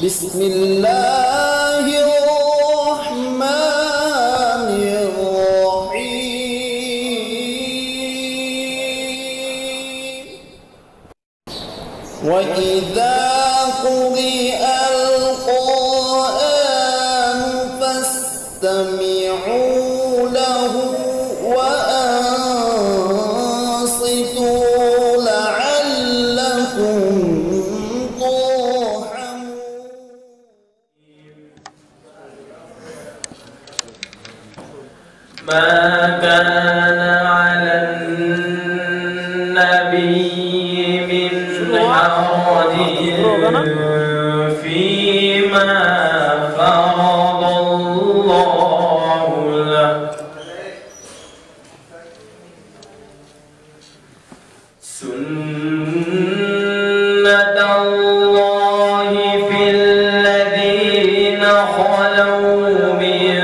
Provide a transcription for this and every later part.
بسم الله الرحمن الرحيم وإذا قرئ القرآن فاستمعوا له وأنصتوا لعلكم ما كان على النبي من حرج فيما فرض الله له سنة الله في الذين خلوا من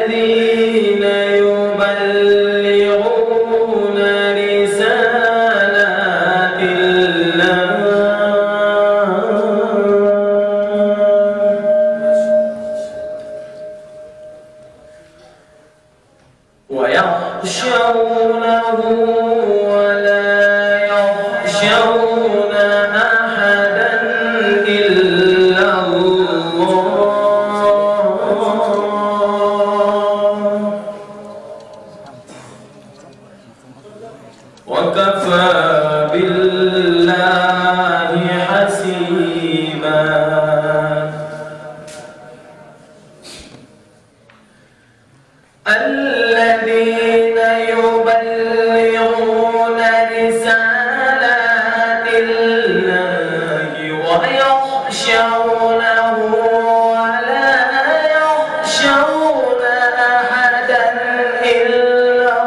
الذين يبلغون رسالات الله ويخشونه ولا يخشون أحدا إلا وكفى بالله حسيبا الذين يبلغون رسالات الله ويخشونه ولا يخشون أحدا إلا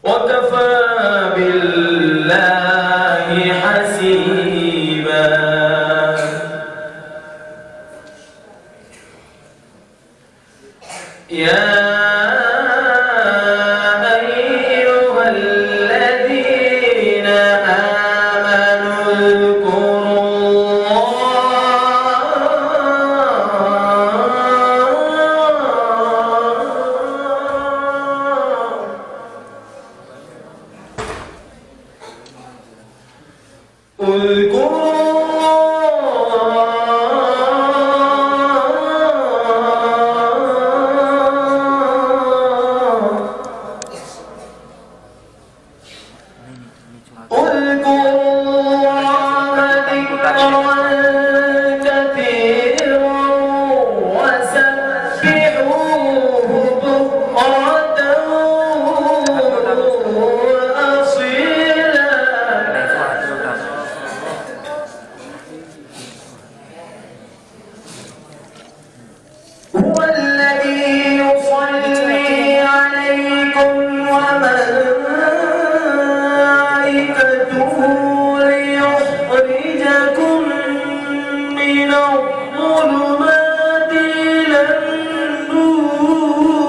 وكفى بالله حسيبا يا أيها الذين آمنوا اذكروا هو الذي يصلي عليكم وملائكته ليخرجكم من الظلمات إلى النور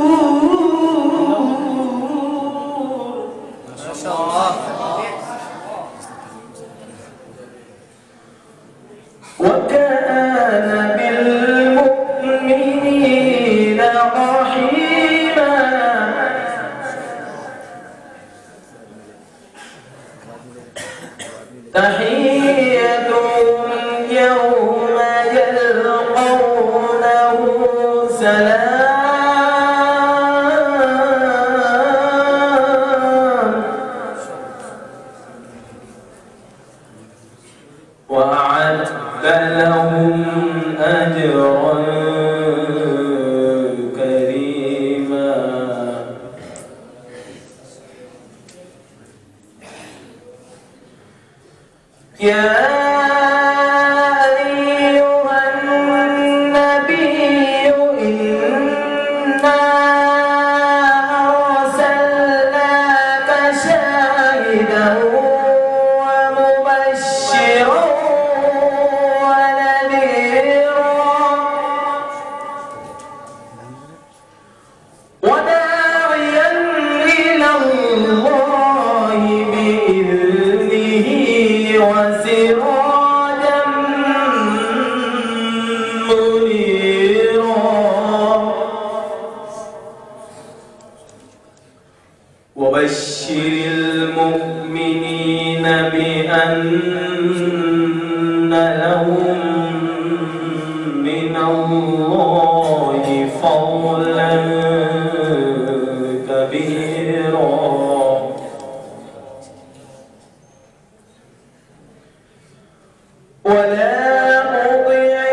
وبشر المؤمنين بأن لهم من الله فضلا كبيرا ولا تطع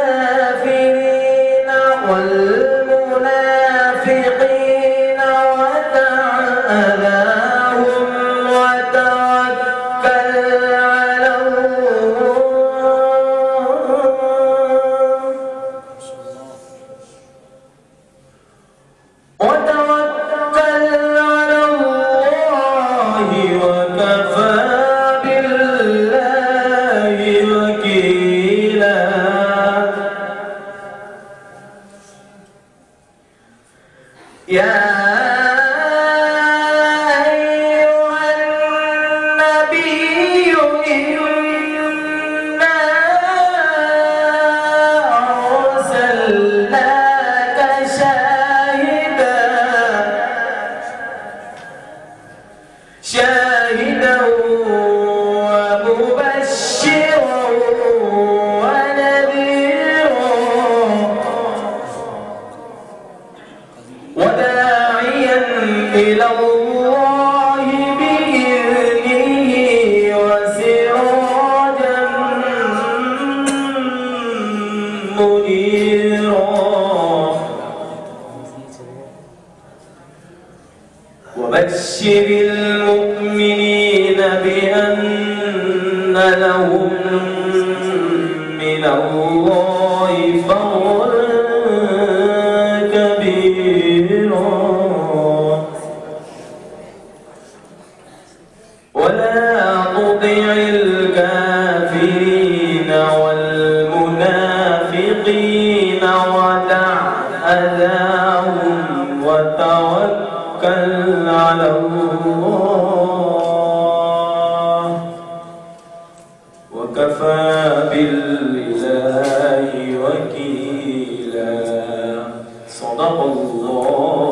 الكافرين والمنافقين ودع أذاهم وتوكل على الله وكفى بالله وكيلا يا أيها النبي إنا أرسلناك شاهدا ومبشرا ونذيرا وداعيا إلى الله بإذنه وسراجا منيرا وبشر المؤمنين بأن لهم من الله فضلا كبيرا ولا تطع الكافرين والمنافقين ودع أذاهم وتوكل على الله وكفى بالله وكيلا صدق الله